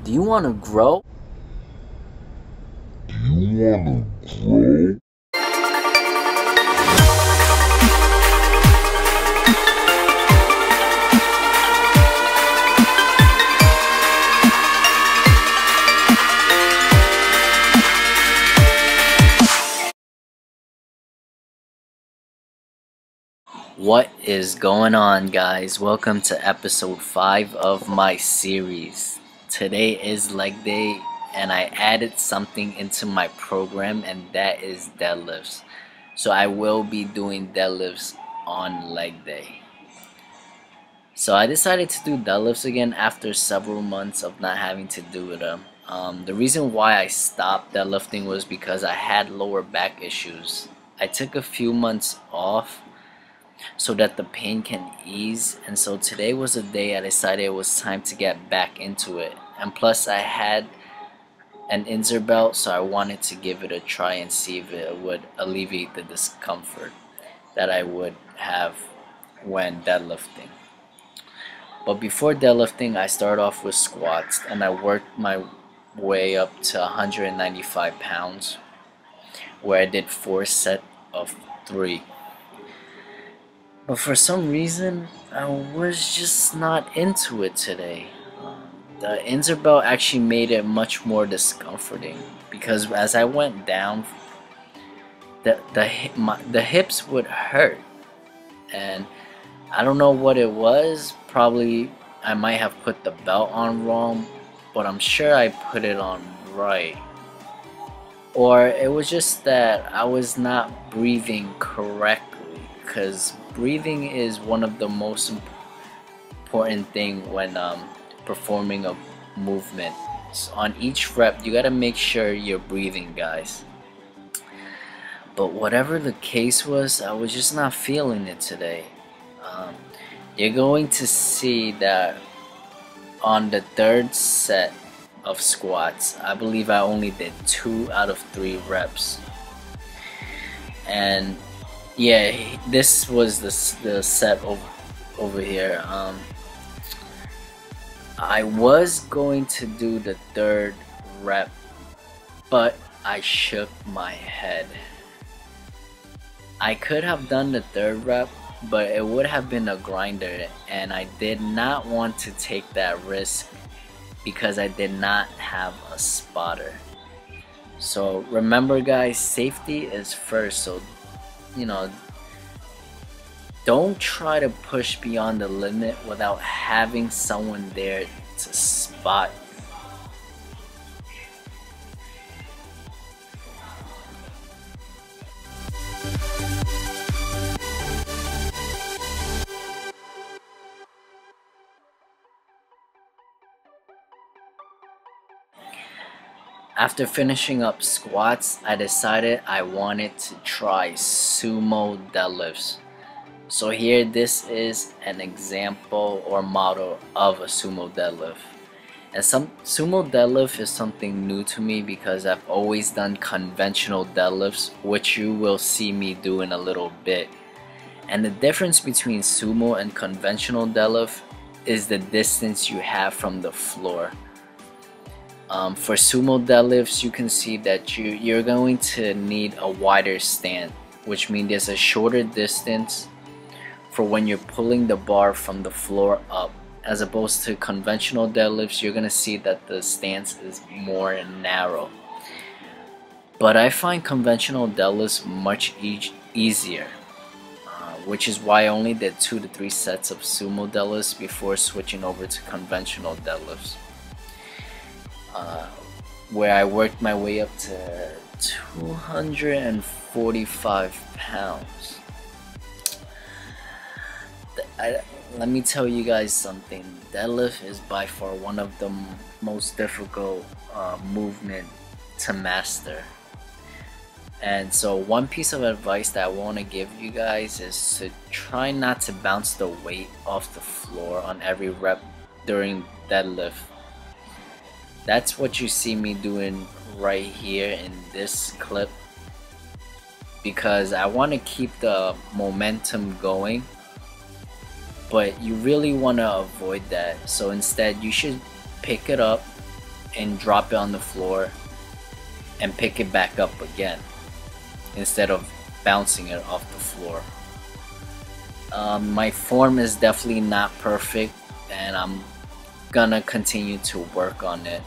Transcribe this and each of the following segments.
Do you want to grow? What is going on, guys? Welcome to episode 5 of my series. Today is leg day, and I added something into my program, and that is deadlifts. So I will be doing deadlifts on leg day. So I decided to do deadlifts again after several months of not having to do them. The reason why I stopped deadlifting was because I had lower back issues. I took a few months off so that the pain can ease, and so today was the day I decided it was time to get back into it. And plus I had an Inzer belt, so I wanted to give it a try and see if it would alleviate the discomfort that I would have when deadlifting. But before deadlifting, I started off with squats, and I worked my way up to 195 pounds, where I did 4 sets of 3. But for some reason, I was just not into it today. The Inzer belt actually made it much more discomforting, because as I went down, the hips would hurt, and I don't know what it was. Probably I might have put the belt on wrong, but I'm sure I put it on right. Or it was just that I was not breathing correctly, because breathing is one of the most important thing when performing a movement. So on each rep, you gotta make sure you're breathing, guys. But whatever the case was, I was just not feeling it today. You're going to see that on the 3rd set of squats, I believe I only did 2 out of 3 reps. And yeah, this was the set over here. I was going to do the 3rd rep, but I shook my head. I could have done the 3rd rep, but it would have been a grinder, and I did not want to take that risk because I did not have a spotter. So remember, guys, safety is first. So don't try to push beyond the limit without having someone there to spot you. After finishing up squats, I decided I wanted to try sumo deadlifts. So here, this is an example or model of a sumo deadlift. And some sumo deadlift is something new to me because I've always done conventional deadlifts, which you will see me do in a little bit. And the difference between sumo and conventional deadlift is the distance you have from the floor. For sumo deadlifts, you can see that you're going to need a wider stand, which means there's a shorter distance for when you're pulling the bar from the floor up. As opposed to conventional deadlifts, you're gonna see that the stance is more narrow. But I find conventional deadlifts much easier, which is why I only did 2 to 3 sets of sumo deadlifts before switching over to conventional deadlifts, where I worked my way up to 245 pounds. Let me tell you guys something. Deadlift is by far one of the most difficult movement to master. And so one piece of advice that I want to give you guys is to try not to bounce the weight off the floor on every rep during deadlift. That's what you see me doing right here in this clip, because I want to keep the momentum going, but you really want to avoid that. So instead, you should pick it up and drop it on the floor and pick it back up again instead of bouncing it off the floor. My form is definitely not perfect, and I'm gonna continue to work on it.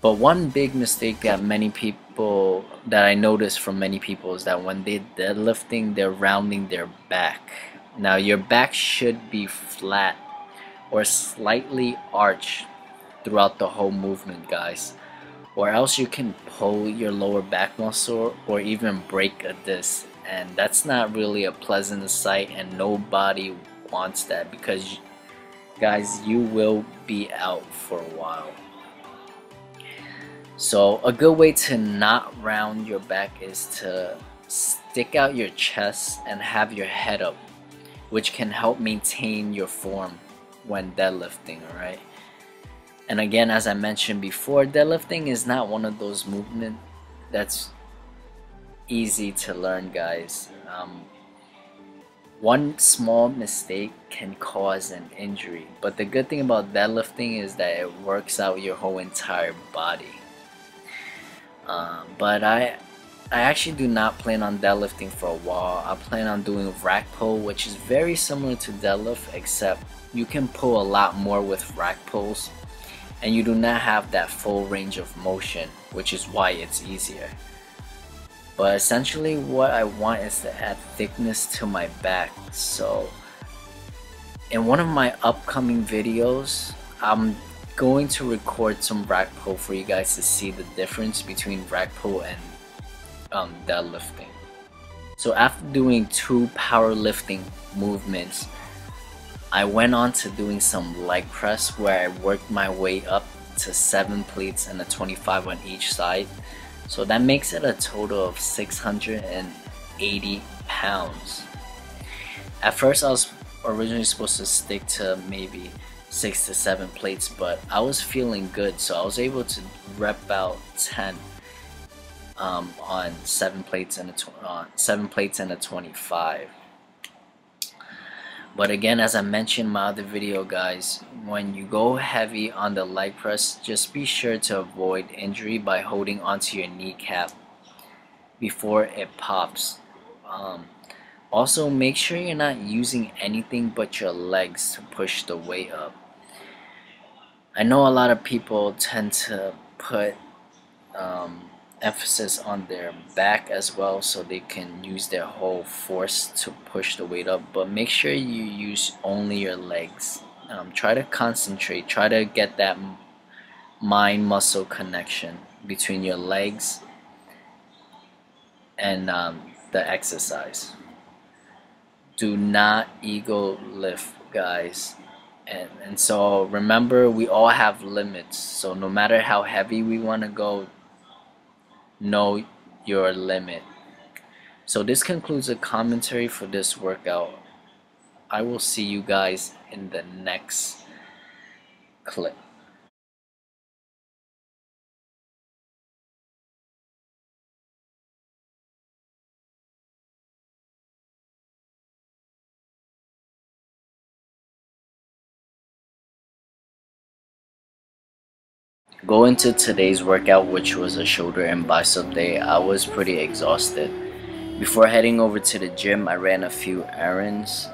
But one big mistake that I notice from many people is that when they're deadlifting, they're rounding their back. Now your back should be flat or slightly arched throughout the whole movement, guys, or else you can pull your lower back muscle or even break a disc, and that's not really a pleasant sight, and nobody wants that, because guys, you will be out for a while. So a good way to not round your back is to stick out your chest and have your head up, which can help maintain your form when deadlifting, alright? And again, as I mentioned before, deadlifting is not one of those movements that's easy to learn, guys. One small mistake can cause an injury, but the good thing about deadlifting is that it works out your whole entire body. But I actually do not plan on deadlifting for a while. I plan on doing rack pull, which is very similar to deadlift, except you can pull a lot more with rack pulls, and you do not have that full range of motion, which is why it's easier. But essentially what I want is to add thickness to my back. So in one of my upcoming videos, I'm going to record some rack pull for you guys to see the difference between rack pull and deadlifting. So after doing 2 powerlifting movements, I went on to doing some leg press, where I worked my way up to 7 plates and a 25 on each side. So that makes it a total of 680 pounds. At first I was originally supposed to stick to maybe 6 to 7 plates, but I was feeling good, so I was able to rep out 10 on 7 plates and a 25. But again, as I mentioned in my other video, guys, when you go heavy on the leg press, just be sure to avoid injury by holding onto your kneecap before it pops. Also, make sure you're not using anything but your legs to push the weight up. I know a lot of people tend to put emphasis on their back as well, so they can use their whole force to push the weight up, but make sure you use only your legs. Try to concentrate, try to get that mind muscle connection between your legs and the exercise. Do not ego lift, guys. And so remember, we all have limits, so no matter how heavy we want to go, know your limit. So this concludes the commentary for this workout. I will see you guys in the next clip. Going to today's workout, which was a shoulder and bicep day, I was pretty exhausted. Before heading over to the gym, I ran a few errands.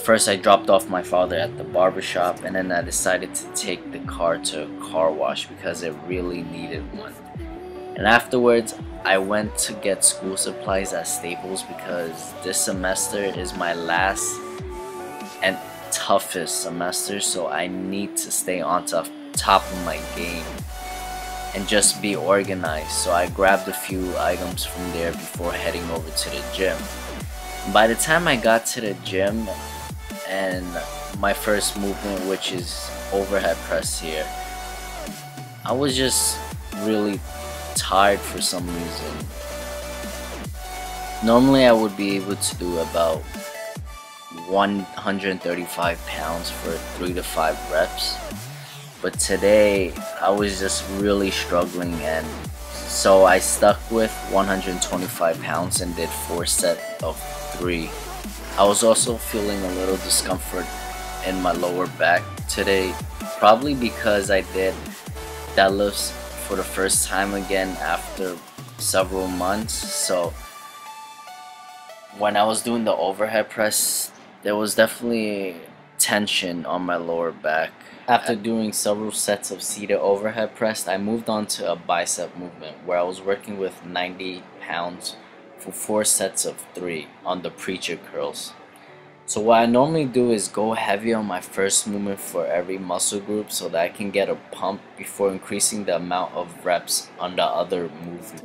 First, I dropped off my father at the barbershop, and then I decided to take the car to a car wash because it really needed one. And afterwards, I went to get school supplies at Staples because this semester is my last and toughest semester, so I need to stay on top of my game and just be organized. So I grabbed a few items from there before heading over to the gym. By the time I got to the gym and my first movement, which is overhead press here, I was just really tired for some reason. Normally I would be able to do about 135 pounds for 3 to 5 reps, but today I was just really struggling, and so I stuck with 125 pounds and did 4 sets of 3. I was also feeling a little discomfort in my lower back today, probably because I did deadlifts for the first time again after several months. So when I was doing the overhead press, there was definitely tension on my lower back. After doing several sets of seated overhead press, I moved on to a bicep movement where I was working with 90 pounds for 4 sets of 3 on the preacher curls. So what I normally do is go heavy on my first movement for every muscle group so that I can get a pump before increasing the amount of reps on the other movement.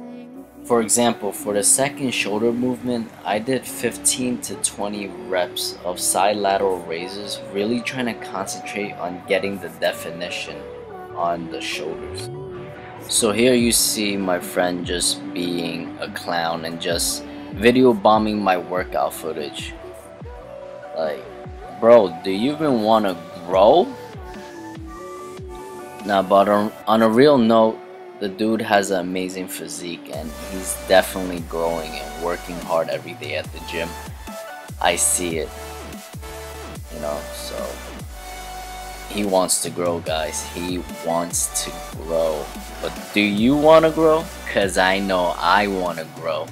For example, for the second shoulder movement, I did 15 to 20 reps of side lateral raises, really trying to concentrate on getting the definition on the shoulders. So here you see my friend just being a clown and just video bombing my workout footage. Like, bro, do you even want to grow? Nah, but on a real note, the dude has an amazing physique and he's definitely growing and working hard every day at the gym. I see it, you know, so he wants to grow, guys. He wants to grow. But do you want to grow? Cause I know I want to grow.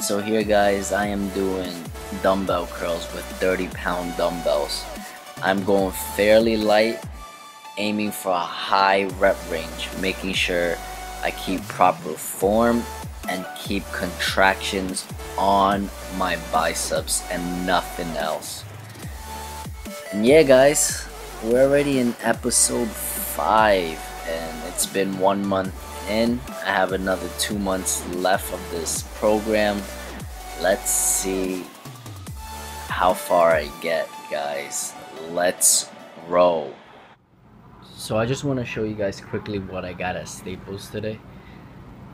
So here, guys, I am doing dumbbell curls with 30-pound dumbbells. I'm going fairly light, aiming for a high rep range, making sure I keep proper form and keep contractions on my biceps and nothing else. And yeah, guys, we're already in episode 5 and it's been 1 month in. I have another 2 months left of this program. Let's see how far I get, guys. Let's grow. So I just want to show you guys quickly what I got at Staples today.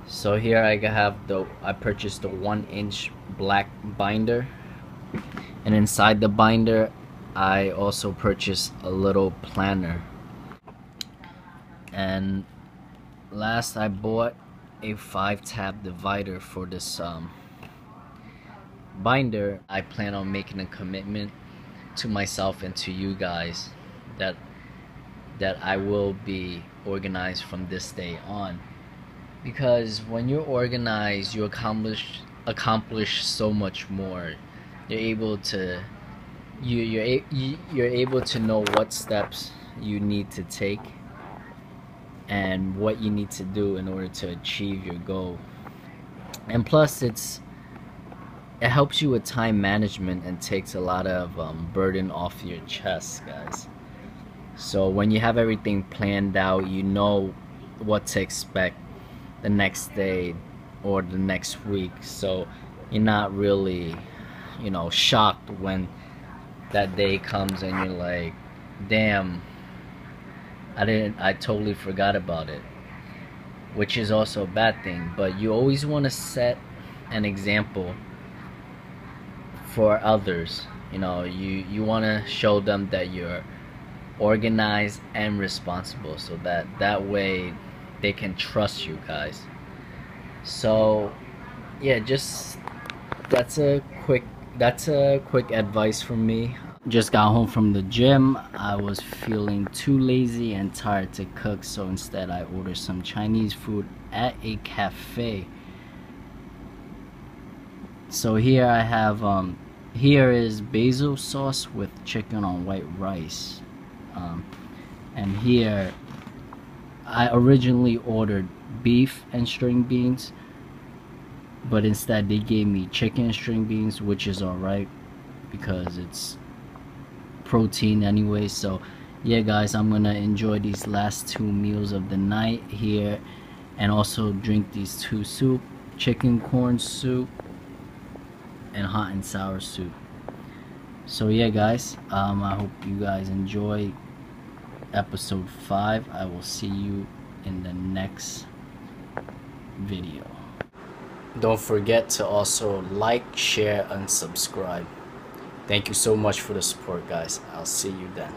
So here I purchased the 1-inch black binder, and inside the binder I also purchased a little planner. And last I bought a 5-tab divider for this binder. I plan on making a commitment to myself and to you guys that I will be organized from this day on, because when you're organized, you accomplish so much more. You're able to you're able to know what steps you need to take and what you need to do in order to achieve your goal. And plus, it helps you with time management and takes a lot of burden off your chest, guys. So when you have everything planned out, you know what to expect the next day or the next week. So you're not really, you know, shocked when that day comes and you're like, damn, I totally forgot about it. Which is also a bad thing, but you always want to set an example for others. You know, you want to show them that you're organized and responsible, so that way they can trust you guys. So yeah, just that's a quick advice from me. Just got home from the gym. I was feeling too lazy and tired to cook, so instead I ordered some Chinese food at a cafe. So here I have here is basil sauce with chicken on white rice. And here I originally ordered beef and string beans, but instead they gave me chicken and string beans, which is alright because it's protein anyway. So yeah, guys, I'm gonna enjoy these last 2 meals of the night here and also drink these 2 soup, chicken corn soup and hot and sour soup. So yeah, guys, I hope you guys enjoy episode 5. I will see you in the next video. Don't forget to also like, share, and subscribe. Thank you so much for the support, guys. I'll see you then.